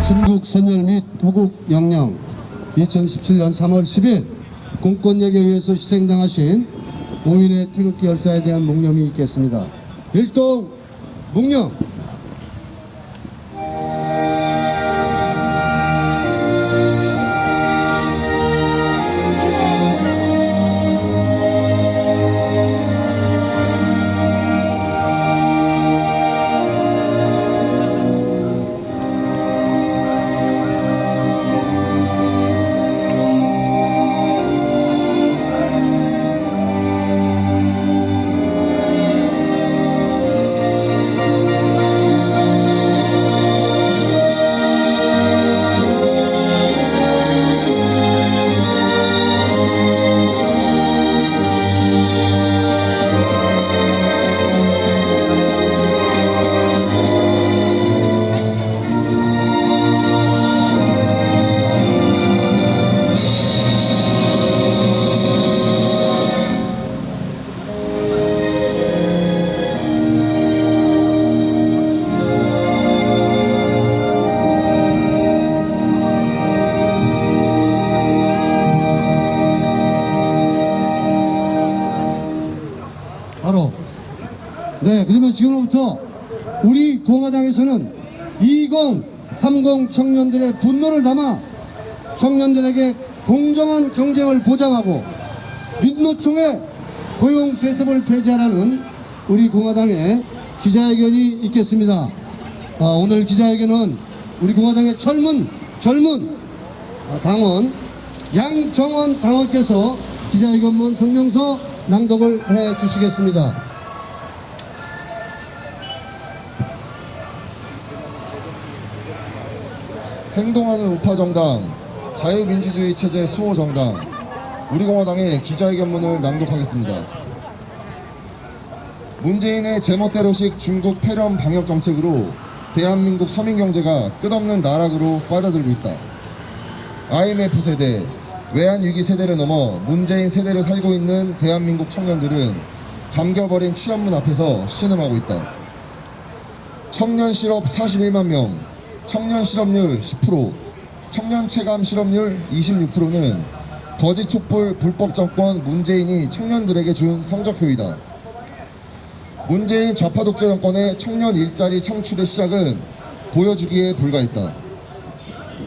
중국 선열 및 호국 영령 2017년 3월 10일 공권력에 의해서 희생당하신 5인의 태극기 열사에 대한 묵념이 있겠습니다. 일동 묵념. 네, 그러면 지금부터 우리 공화당에서는 2030 청년들의 분노를 담아 청년들에게 공정한 경쟁을 보장하고 민노총의 고용 세습을 폐지하라는 우리 공화당의 기자회견이 있겠습니다. 오늘 기자회견은 우리 공화당의 젊은 당원 양정원 당원께서 기자회견문 성명서 낭독을 해 주시겠습니다. 행동하는 우파정당, 자유민주주의 체제 수호정당, 우리공화당의 기자회견문을 낭독하겠습니다. 문재인의 제멋대로식 중국 폐렴 방역정책으로 대한민국 서민경제가 끝없는 나락으로 빠져들고 있다. IMF 세대, 외환위기 세대를 넘어 문재인 세대를 살고 있는 대한민국 청년들은 잠겨버린 취업문 앞에서 신음하고 있다. 청년 실업 41만 명, 청년 실업률 10%, 청년 체감 실업률 26%는 거짓 촛불 불법 정권 문재인이 청년들에게 준 성적표이다. 문재인 좌파 독재 정권의 청년 일자리 창출의 시작은 보여주기에 불과했다.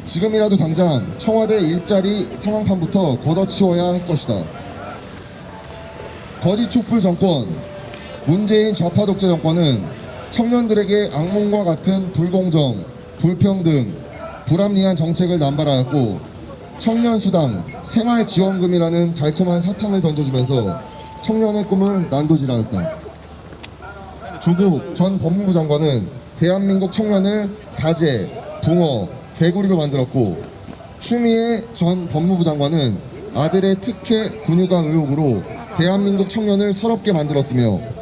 지금이라도 당장 청와대 일자리 상황판부터 걷어치워야 할 것이다. 거짓 촛불 정권, 문재인 좌파 독재 정권은 청년들에게 악몽과 같은 불공정, 불평등, 불합리한 정책을 남발하였고 청년수당, 생활지원금이라는 달콤한 사탕을 던져주면서 청년의 꿈을 난도질하였다. 조국 전 법무부 장관은 대한민국 청년을 가재, 붕어, 개구리로 만들었고 추미애 전 법무부 장관은 아들의 특혜 군유가 의혹으로 대한민국 청년을 서럽게 만들었으며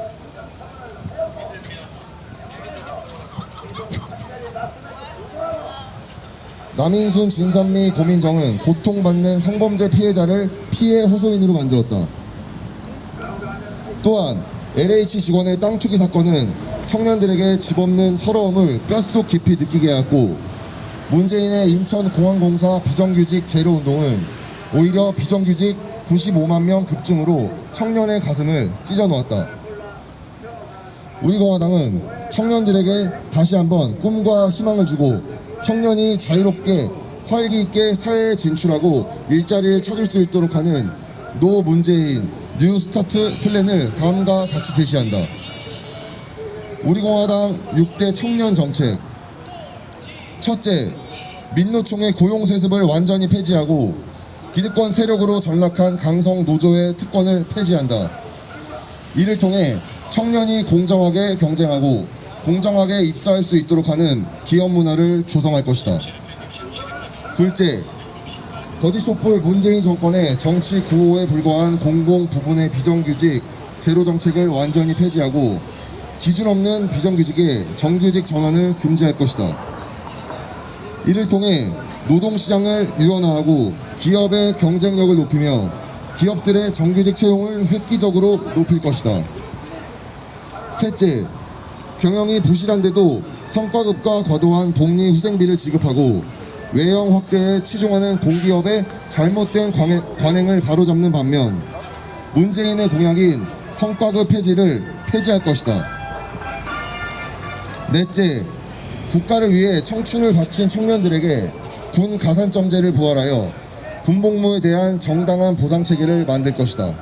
남인순, 진선미, 고민정은 고통받는 성범죄 피해자를 피해 호소인으로 만들었다. 또한 LH 직원의 땅 투기 사건은 청년들에게 집 없는 서러움을 뼛속 깊이 느끼게 하였고 문재인의 인천공항공사 비정규직 제로운동은 오히려 비정규직 95만 명 급증으로 청년의 가슴을 찢어놓았다. 우리 공화당은 청년들에게 다시 한번 꿈과 희망을 주고 청년이 자유롭게 활기 있게 사회에 진출하고 일자리를 찾을 수 있도록 하는 노 문재인 뉴 스타트 플랜을 다음과 같이 제시한다. 우리 공화당 6대 청년 정책. 첫째, 민노총의 고용 세습을 완전히 폐지하고 기득권 세력으로 전락한 강성 노조의 특권을 폐지한다. 이를 통해 청년이 공정하게 경쟁하고 공정하게 입사할 수 있도록 하는 기업 문화를 조성할 것이다. 둘째, 거짓 촛불 문재인 정권의 정치 구호에 불과한 공공 부분의 비정규직 제로 정책을 완전히 폐지하고 기준 없는 비정규직의 정규직 전환을 금지할 것이다. 이를 통해 노동시장을 유연화하고 기업의 경쟁력을 높이며 기업들의 정규직 채용을 획기적으로 높일 것이다. 셋째, 경영이 부실한데도 성과급과 과도한 복리 후생비를 지급하고 외형 확대에 치중하는 공기업의 잘못된 관행을 바로잡는 반면 문재인의 공약인 성과급 폐지를 폐지할 것이다. 넷째, 국가를 위해 청춘을 바친 청년들에게 군 가산점제를 부활하여 군복무에 대한 정당한 보상체계를 만들 것이다.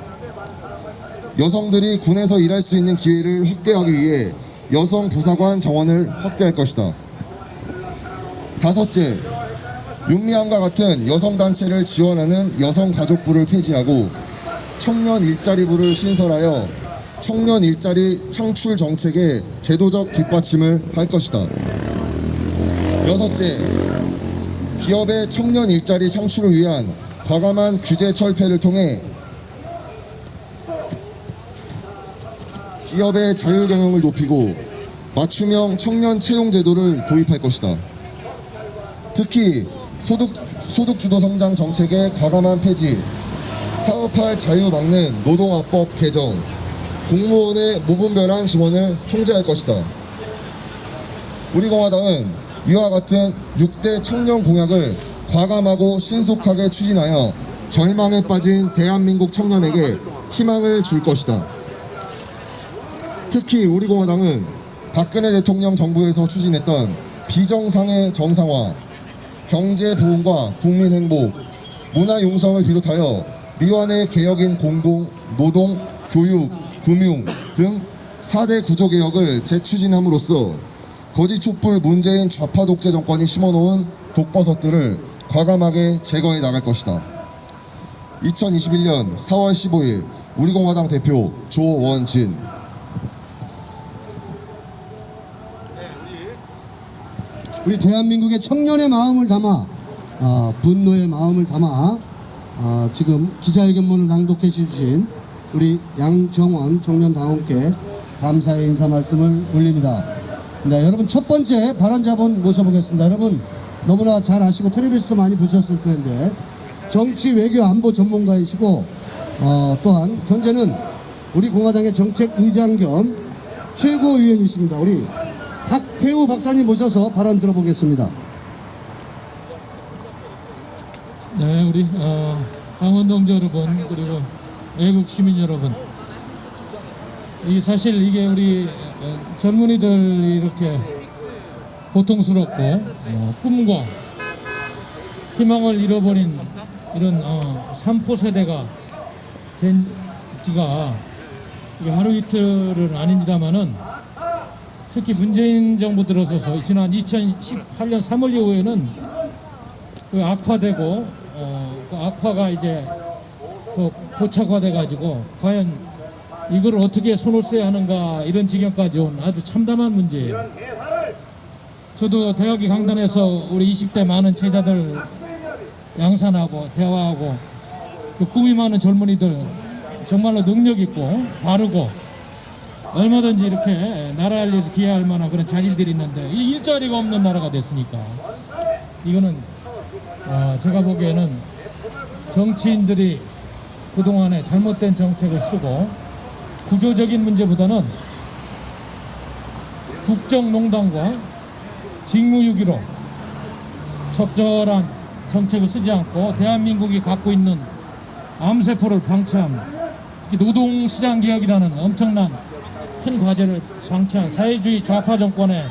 여성들이 군에서 일할 수 있는 기회를 확대하기 위해 여성 부사관 정원을 확대할 것이다. 다섯째, 윤미향과 같은 여성단체를 지원하는 여성가족부를 폐지하고 청년 일자리부를 신설하여 청년 일자리 창출 정책의 제도적 뒷받침을 할 것이다. 여섯째, 기업의 청년 일자리 창출을 위한 과감한 규제 철폐를 통해 기업의 자율경영을 높이고 맞춤형 청년 채용 제도를 도입할 것이다. 특히 소득주도 성장 정책의 과감한 폐지, 사업할 자유 막는 노동화법 개정, 공무원의 무분별한 지원을 통제할 것이다. 우리 공화당은 이와 같은 6대 청년 공약을 과감하고 신속하게 추진하여 절망에 빠진 대한민국 청년에게 희망을 줄 것이다. 특히 우리 공화당은 박근혜 대통령 정부에서 추진했던 비정상의 정상화, 경제 부흥과 국민 행복, 문화 융성을 비롯하여 미완의 개혁인 공공, 노동, 교육, 금융 등 4대 구조개혁을 재추진함으로써 거짓 촛불 문재인 좌파 독재 정권이 심어놓은 독버섯들을 과감하게 제거해 나갈 것이다. 2021년 4월 15일 우리공화당 대표 조원진. 우리 대한민국의 청년의 마음을 담아 분노의 마음을 담아 지금 기자회견문을 낭독해 주신 우리 양정원 청년당원께 감사의 인사 말씀을 올립니다. 네, 여러분 첫 번째 발언자분 모셔보겠습니다. 여러분 너무나 잘 아시고 텔레비전도 많이 보셨을 텐데 정치 외교 안보 전문가이시고 또한 현재는 우리 공화당의 정책의장 겸 최고위원이십니다. 우리 박태우 박사님 모셔서 발언 들어보겠습니다. 네, 우리 강원 동지 여러분 그리고 외국 시민 여러분, 이 사실 이게 우리 젊은이들 이렇게 고통스럽고 꿈과 희망을 잃어버린 이런 3포 세대가 된 지가 이게 하루 이틀은 아닙니다만은 특히 문재인 정부 들어서서 지난 2018년 3월 이후에는 그 악화되고 그 악화가 이제 더 고착화돼 가지고 과연 이걸 어떻게 손을 써야 하는가 이런 지경까지 온 아주 참담한 문제예요. 저도 대학이 강단에서 우리 20대 많은 제자들 양산하고 대화하고 그 꿈이 많은 젊은이들 정말로 능력 있고 바르고 얼마든지 이렇게 나라를 위해서 기여할 만한 그런 자질들이 있는데 이 일자리가 없는 나라가 됐으니까 이거는 제가 보기에는 정치인들이 그동안에 잘못된 정책을 쓰고 구조적인 문제보다는 국정농단과 직무유기로 적절한 정책을 쓰지 않고 대한민국이 갖고 있는 암세포를 방치한 특히 노동시장 개혁이라는 엄청난 큰 과제를 방치한 사회주의 좌파 정권의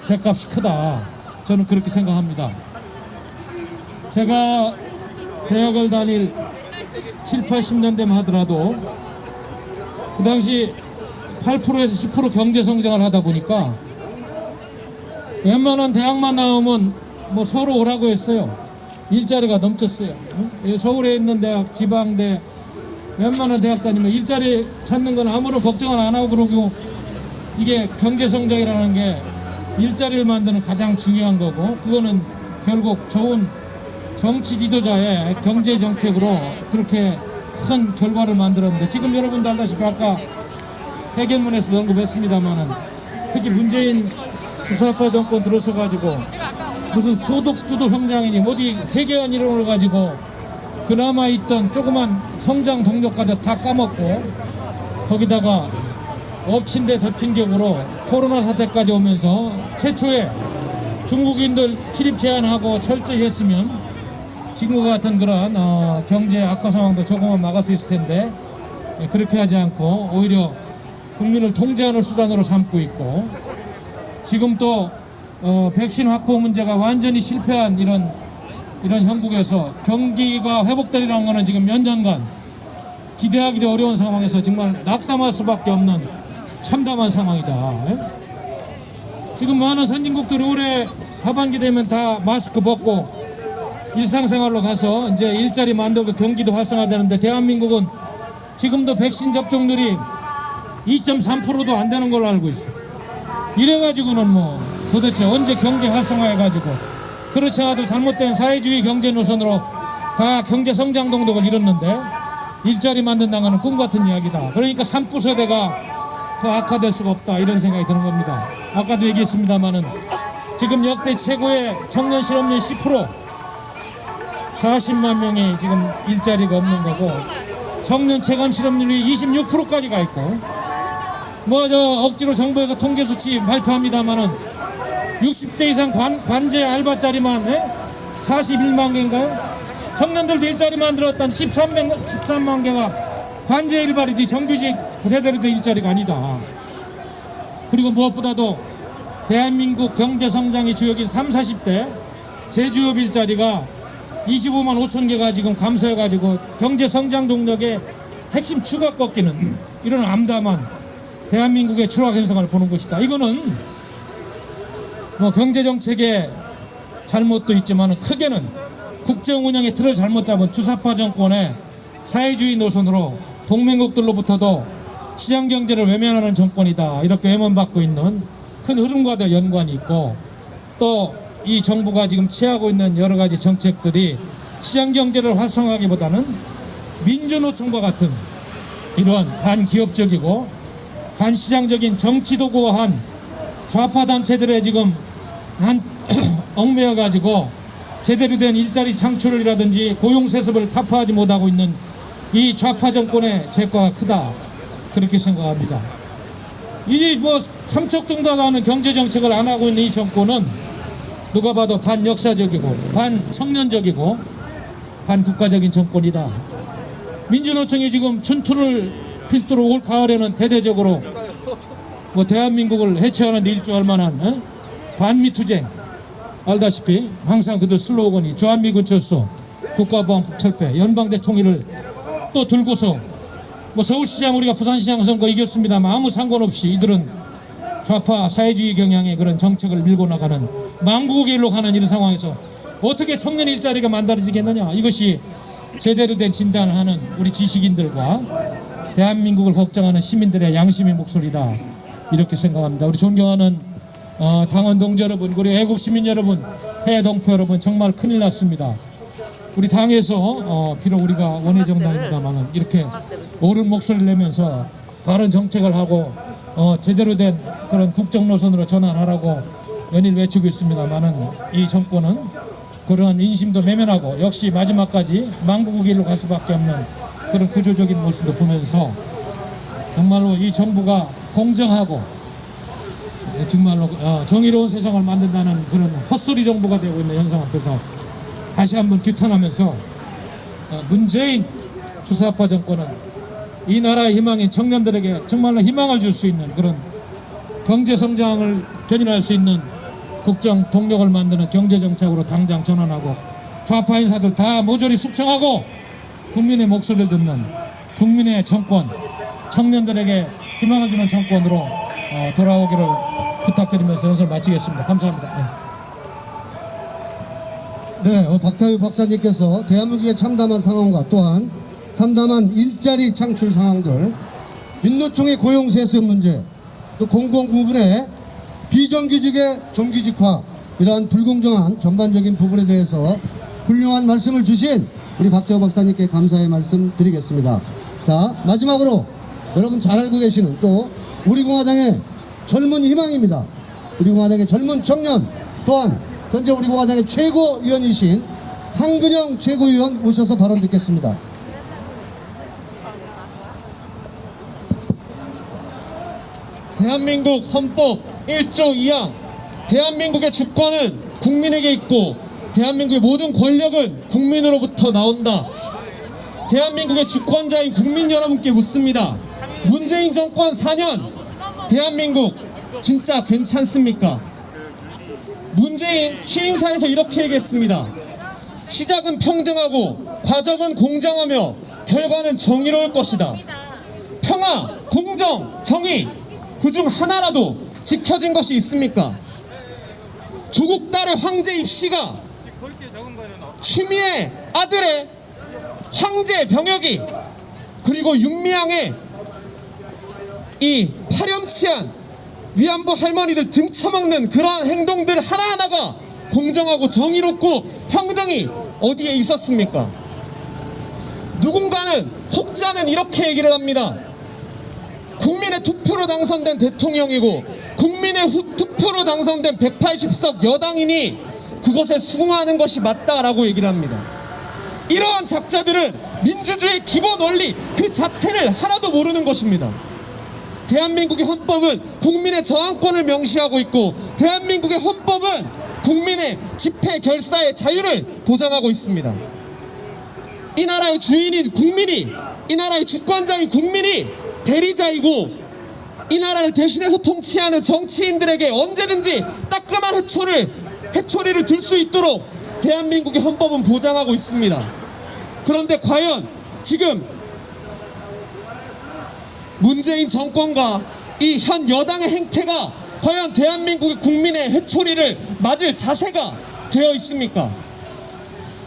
죗값이 크다. 저는 그렇게 생각합니다. 제가 대학을 다닐 7, 80년대만 하더라도 그 당시 8%에서 10% 경제 성장을 하다 보니까 웬만한 대학만 나오면 뭐 서로 오라고 했어요. 일자리가 넘쳤어요. 서울에 있는 대학, 지방대, 웬만한 대학 다니면 일자리 찾는 건 아무런 걱정을 안 하고 그러고 이게 경제 성장이라는 게 일자리를 만드는 가장 중요한 거고 그거는 결국 좋은 정치 지도자의 경제 정책으로 그렇게 큰 결과를 만들었는데 지금 여러분도 알다시피 아까 회견문에서도 언급했습니다만은 특히 문재인 주사파 정권 들어서 가지고 무슨 소득주도 성장이니 어디 회계원 이론을 가지고 그나마 있던 조그만 성장 동력까지 다 까먹고 거기다가 엎친 데 덮친 격으로 코로나 사태까지 오면서 최초에 중국인들 출입 제한하고 철저히 했으면 지금과 같은 그런 경제 악화 상황도 조금은 막을 수 있을 텐데 그렇게 하지 않고 오히려 국민을 통제하는 수단으로 삼고 있고, 지금 또 백신 확보 문제가 완전히 실패한 이런 형국에서 경기가 회복되리라는 거는 지금 몇 년간 기대하기도 어려운 상황에서 정말 낙담할 수밖에 없는 참담한 상황이다. 지금 많은 선진국들이 올해 하반기 되면 다 마스크 벗고 일상생활로 가서 이제 일자리 만들고 경기도 활성화되는데, 대한민국은 지금도 백신 접종률이 2.3%도 안 되는 걸로 알고 있어. 이래가지고는 뭐 도대체 언제 경제 활성화해가지고, 그렇지 않아도 잘못된 사회주의 경제 노선으로 다 경제 성장 동력을 잃었는데 일자리 만든다는 거는 꿈같은 이야기다. 그러니까 산부세대가 더 악화될 수가 없다, 이런 생각이 드는 겁니다. 아까도 얘기했습니다마는 지금 역대 최고의 청년 실업률 10%, 40만 명이 지금 일자리가 없는 거고, 청년 체감 실업률이 26%까지 가 있고, 뭐 억지로 정부에서 통계 수치 발표합니다마는 60대 이상 관제 알바짜리만 41만 개인가요? 청년들도 일자리 만들었던 13만 개가 관제 일발이지 정규직 제대로 된 일자리가 아니다. 그리고 무엇보다도 대한민국 경제성장의 주역인 30, 40대 제주업 일자리가 25만 5천 개가 지금 감소해가지고 경제성장 동력의 핵심 추가 꺾이는 이런 암담한 대한민국의 추락 현상을 보는 것이다. 이거는 뭐 경제정책의 잘못도 있지만 크게는 국정 운영의 틀을 잘못 잡은 주사파 정권의 사회주의 노선으로 동맹국들로부터도 시장경제를 외면하는 정권이다, 이렇게 외면받고 있는 큰 흐름과도 연관이 있고, 또 이 정부가 지금 취하고 있는 여러 가지 정책들이 시장경제를 활성화하기보다는 민주노총과 같은 이러한 반기업적이고 반시장적인 정치도구화한 좌파 단체들의 지금 얽매여 가지고 제대로 된 일자리 창출이라든지 고용 세습을 타파하지 못하고 있는 이 좌파 정권의 죄과가 크다, 그렇게 생각합니다. 이 뭐 3척 정도 하는 경제 정책을 안 하고 있는 이 정권은 누가 봐도 반역사적이고 반청년적이고 반국가적인 정권이다. 민주노총이 지금 춘투를 필두로 올 가을에는 대대적으로 뭐 대한민국을 해체하는 데 일조할 만한 반미투쟁, 알다시피 항상 그들 슬로건이 주한미군 철수, 국가보안법 철폐, 연방대 총리를 또 들고서 뭐 서울시장, 우리가 부산시장 선거 이겼습니다만 아무 상관없이 이들은 좌파 사회주의 경향의 그런 정책을 밀고 나가는 망국의 일로 가는 이런 상황에서 어떻게 청년 일자리가 만들어지겠느냐, 이것이 제대로 된 진단을 하는 우리 지식인들과 대한민국을 걱정하는 시민들의 양심의 목소리다, 이렇게 생각합니다. 우리 존경하는 당원 동지 여러분, 우리 애국 시민 여러분, 해외 동포 여러분, 정말 큰일 났습니다. 우리 당에서 비록 우리가 원외정당입니다만 이렇게 옳은 목소리를 내면서 바른 정책을 하고 제대로 된 그런 국정 노선으로 전환하라고 연일 외치고 있습니다만은 이 정권은 그러한 인심도 외면하고 역시 마지막까지 망국의 길로 갈 수밖에 없는 그런 구조적인 모습도 보면서 정말로 이 정부가 공정하고 정말로 정의로운 세상을 만든다는 그런 헛소리 정부가 되고 있는 현상 앞에서 다시 한번 규탄하면서 문재인 주사파 정권은 이 나라의 희망인 청년들에게 정말로 희망을 줄 수 있는 그런 경제 성장을 견인할 수 있는 국정 동력을 만드는 경제 정책으로 당장 전환하고, 좌파 인사들 다 모조리 숙청하고 국민의 목소리를 듣는 국민의 정권, 청년들에게 희망을 주는 정권으로 돌아오기를 부탁드리면서 연설을 마치겠습니다. 감사합니다. 네, 박타유 박사님께서 대한민국의 참담한 상황과 또한 참담한 일자리 창출 상황들, 민노총의 고용세습 문제, 또 공공부문의 비정규직의 정규직화, 이러한 불공정한 전반적인 부분에 대해서 훌륭한 말씀을 주신 우리 박타유 박사님께 감사의 말씀 드리겠습니다. 자, 마지막으로 여러분 잘 알고 계시는 또 우리 공화당의 젊은 희망입니다. 우리 공화당의 젊은 청년, 또한 현재 우리 공화당의 최고위원이신 한근영 최고위원 모셔서 발언 듣겠습니다. 대한민국 헌법 1조 2항 대한민국의 주권은 국민에게 있고 대한민국의 모든 권력은 국민으로부터 나온다. 대한민국의 주권자인 국민 여러분께 묻습니다. 문재인 정권 4년 대한민국 진짜 괜찮습니까? 문재인 취임사에서 이렇게 얘기했습니다. 시작은 평등하고 과정은 공정하며 결과는 정의로울 것이다. 평화, 공정, 정의 그중 하나라도 지켜진 것이 있습니까? 조국 딸의 황제 입시가 추미애 아들의 황제 병역이 그리고 윤미향의 이 파렴치한 위안부 할머니들 등쳐먹는 그러한 행동들 하나하나가 공정하고 정의롭고 평등이 어디에 있었습니까? 누군가는 혹자는 이렇게 얘기를 합니다. 국민의 투표로 당선된 대통령이고 국민의 투표로 당선된 180석 여당이니 그것에 수긍하는 것이 맞다라고 얘기를 합니다. 이러한 작자들은 민주주의의 기본 원리 그 자체를 하나도 모르는 것입니다. 대한민국의 헌법은 국민의 저항권을 명시하고 있고 대한민국의 헌법은 국민의 집회 결사의 자유를 보장하고 있습니다. 이 나라의 주인인 국민이, 이 나라의 주권자인 국민이 대리자이고 이 나라를 대신해서 통치하는 정치인들에게 언제든지 따끔한 해초리를 들 수 있도록 대한민국의 헌법은 보장하고 있습니다. 그런데 과연 지금 문재인 정권과 이 현 여당의 행태가 과연 대한민국의 국민의 회초리를 맞을 자세가 되어 있습니까?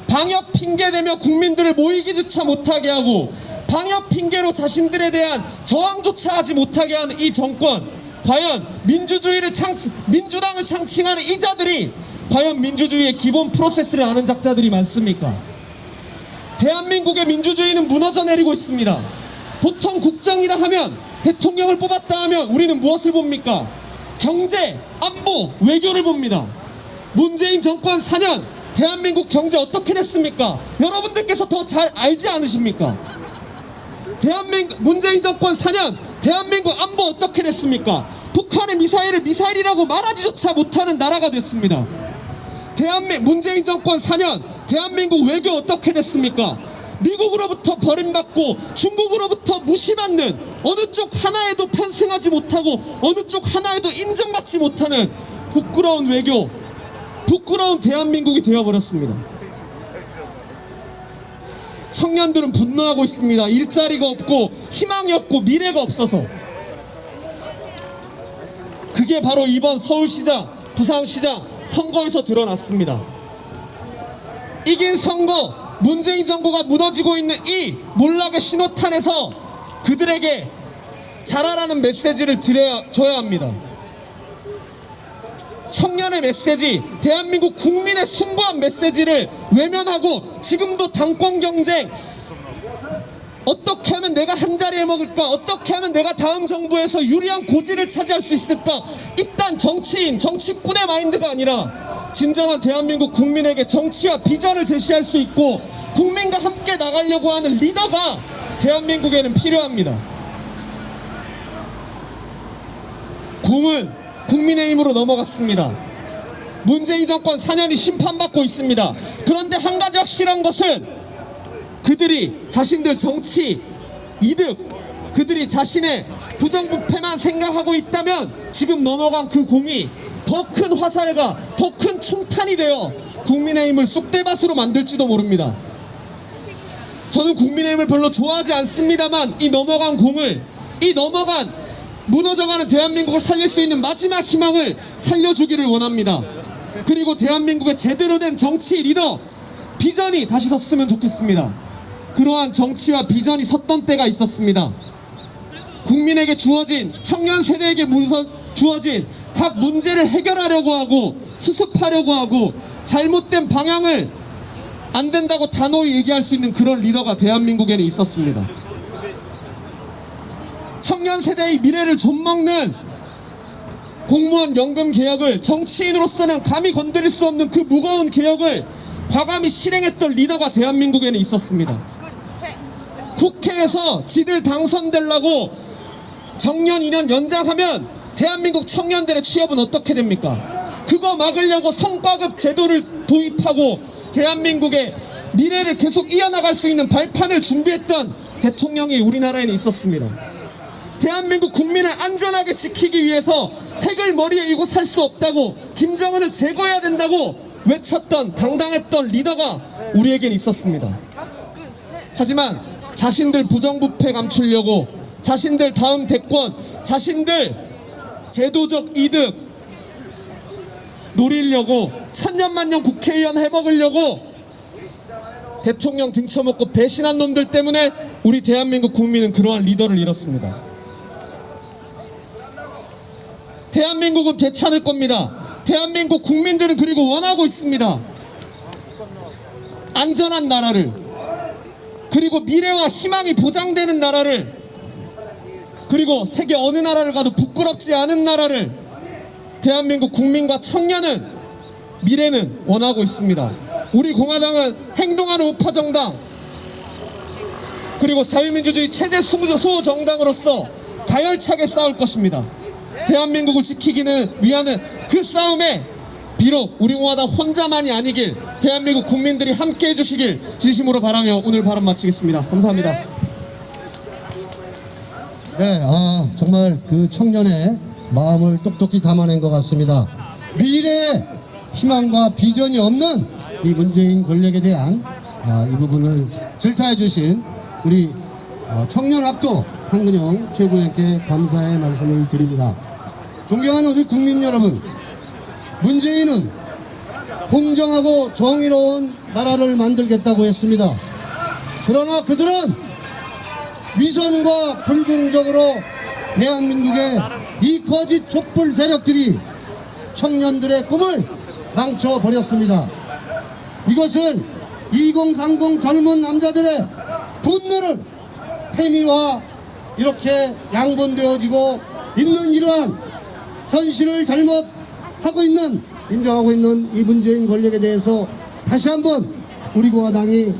방역 핑계대며 국민들을 모이기조차 못하게 하고 방역 핑계로 자신들에 대한 저항조차 하지 못하게 하는 이 정권, 과연 민주당을 창칭하는 이 자들이 과연 민주주의의 기본 프로세스를 아는 작자들이 많습니까? 대한민국의 민주주의는 무너져 내리고 있습니다. 보통 국정이라 하면 대통령을 뽑았다 하면 우리는 무엇을 봅니까? 경제, 안보, 외교를 봅니다. 문재인 정권 4년 대한민국 경제 어떻게 됐습니까? 여러분들께서 더 잘 알지 않으십니까? 문재인 정권 4년 대한민국 안보 어떻게 됐습니까? 북한의 미사일을 미사일이라고 말하지조차 못하는 나라가 됐습니다. 문재인 정권 4년 대한민국 외교 어떻게 됐습니까? 미국으로부터 버림받고 중국으로부터 무시받는 어느 쪽 하나에도 편승하지 못하고 어느 쪽 하나에도 인정받지 못하는 부끄러운 외교, 부끄러운 대한민국이 되어버렸습니다. 청년들은 분노하고 있습니다. 일자리가 없고 희망이 없고 미래가 없어서. 그게 바로 이번 서울시장, 부산시장 선거에서 드러났습니다. 이긴 선거, 문재인 정부가 무너지고 있는 이 몰락의 신호탄에서 그들에게 잘하라는 메시지를 줘야 합니다. 청년의 메시지, 대한민국 국민의 숭고한 메시지를 외면하고 지금도 당권 경쟁, 어떻게 하면 내가 한 자리에 먹을까, 어떻게 하면 내가 다음 정부에서 유리한 고지를 차지할 수 있을까, 이딴 정치인, 정치꾼의 마인드가 아니라 진정한 대한민국 국민에게 정치와 비전을 제시할 수 있고 국민과 함께 나가려고 하는 리더가 대한민국에는 필요합니다. 공은 국민의힘으로 넘어갔습니다. 문재인 정권 4년이 심판받고 있습니다. 그런데 한 가지 확실한 것은 그들이 자신들 정치 이득, 그들이 자신의 부정부패만 생각하고 있다면 지금 넘어간 그 공이 더 큰 화살과 더 큰 총탄이 되어 국민의힘을 쑥대밭으로 만들지도 모릅니다. 저는 국민의힘을 별로 좋아하지 않습니다만 이 넘어간 공을, 이 넘어간 무너져가는 대한민국을 살릴 수 있는 마지막 희망을 살려주기를 원합니다. 그리고 대한민국의 제대로 된 정치 리더, 비전이 다시 섰으면 좋겠습니다. 그러한 정치와 비전이 섰던 때가 있었습니다. 국민에게 주어진, 청년 세대에게 주어진 각 문제를 해결하려고 하고 수습하려고 하고 잘못된 방향을 안 된다고 단호히 얘기할 수 있는 그런 리더가 대한민국에는 있었습니다. 청년 세대의 미래를 좀먹는 공무원 연금 개혁을 정치인으로서는 감히 건드릴 수 없는 그 무거운 개혁을 과감히 실행했던 리더가 대한민국에는 있었습니다. 국회에서 지들 당선되려고 정년 2년 연장하면 대한민국 청년들의 취업은 어떻게 됩니까? 그거 막으려고 성과급 제도를 도입하고 대한민국의 미래를 계속 이어나갈 수 있는 발판을 준비했던 대통령이 우리나라에는 있었습니다. 대한민국 국민을 안전하게 지키기 위해서 핵을 머리에 이고 살 수 없다고, 김정은을 제거해야 된다고 외쳤던 당당했던 리더가 우리에겐 있었습니다. 하지만 자신들 부정부패 감추려고, 자신들 다음 대권, 자신들 제도적 이득 노리려고, 천년만년 국회의원 해먹으려고 대통령 등쳐먹고 배신한 놈들 때문에 우리 대한민국 국민은 그러한 리더를 잃었습니다. 대한민국은 되찾을 겁니다. 대한민국 국민들은 그리고 원하고 있습니다. 안전한 나라를, 그리고 미래와 희망이 보장되는 나라를, 그리고 세계 어느 나라를 가도 부끄럽지 않은 나라를 대한민국 국민과 청년은, 미래는 원하고 있습니다. 우리 공화당은 행동하는 우파 정당, 그리고 자유민주주의 체제 수호 정당으로서 가열차게 싸울 것입니다. 대한민국을 지키기는 위하는 그 싸움에 비록 우리 공화당 혼자만이 아니길 대한민국 국민들이 함께 해주시길 진심으로 바라며 오늘 발언 마치겠습니다. 감사합니다. 네, 정말 그 청년의 마음을 똑똑히 담아낸 것 같습니다. 미래의 희망과 비전이 없는 이 문재인 권력에 대한 이 부분을 질타해 주신 우리 청년학도 한근영 최고위원께 감사의 말씀을 드립니다. 존경하는 우리 국민 여러분, 문재인은 공정하고 정의로운 나라를 만들겠다고 했습니다. 그러나 그들은 위선과 불공정으로 대한민국의 이 거짓 촛불 세력들이 청년들의 꿈을 망쳐버렸습니다. 이것은 2030 젊은 남자들의 분노를 패미와 이렇게 양분되어지고 있는 이러한 현실을 잘못하고 있는, 인정하고 있는 이 문재인 권력에 대해서 다시 한번 우리 공화당이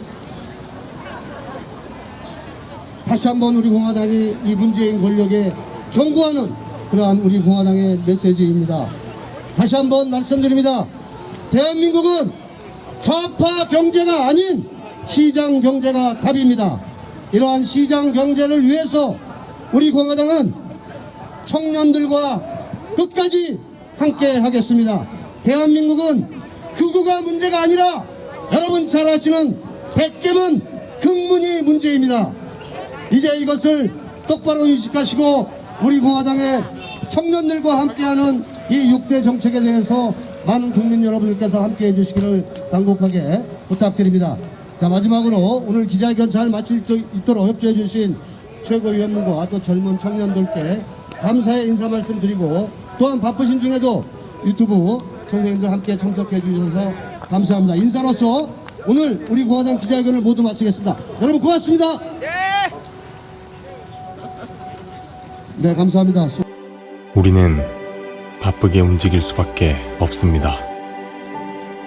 이 문재인 권력에 경고하는 그러한 우리 공화당의 메시지입니다. 다시 한번 말씀드립니다. 대한민국은 좌파 경제가 아닌 시장 경제가 답입니다. 이러한 시장 경제를 위해서 우리 공화당은 청년들과 끝까지 함께 하겠습니다. 대한민국은 극우가 문제가 아니라 여러분 잘 아시는 백개문 극문이 문제입니다. 이제 이것을 똑바로 인식하시고 우리 공화당의 청년들과 함께하는 이 6대 정책에 대해서 많은 국민 여러분들께서 함께 해주시기를 간곡하게 부탁드립니다. 자, 마지막으로 오늘 기자회견 잘 마칠 수 있도록 협조해 주신 최고위원님과 또 젊은 청년들께 감사의 인사 말씀 드리고, 또한 바쁘신 중에도 유튜브 선생님들 함께 참석해 주셔서 감사합니다. 인사로서 오늘 우리 공화당 기자회견을 모두 마치겠습니다. 여러분 고맙습니다. 네, 감사합니다. 우리는 바쁘게 움직일 수밖에 없습니다.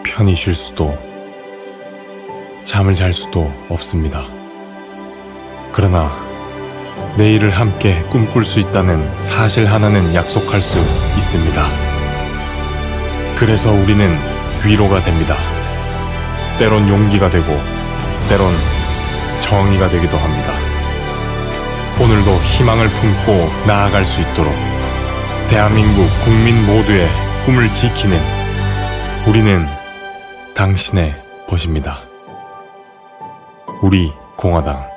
편히 쉴 수도, 잠을 잘 수도 없습니다. 그러나 내일을 함께 꿈꿀 수 있다는 사실 하나는 약속할 수 있습니다. 그래서 우리는 위로가 됩니다. 때론 용기가 되고, 때론 정의가 되기도 합니다. 오늘도 희망을 품고 나아갈 수 있도록 대한민국 국민 모두의 꿈을 지키는 우리는 당신의 벗입니다. 우리 공화당.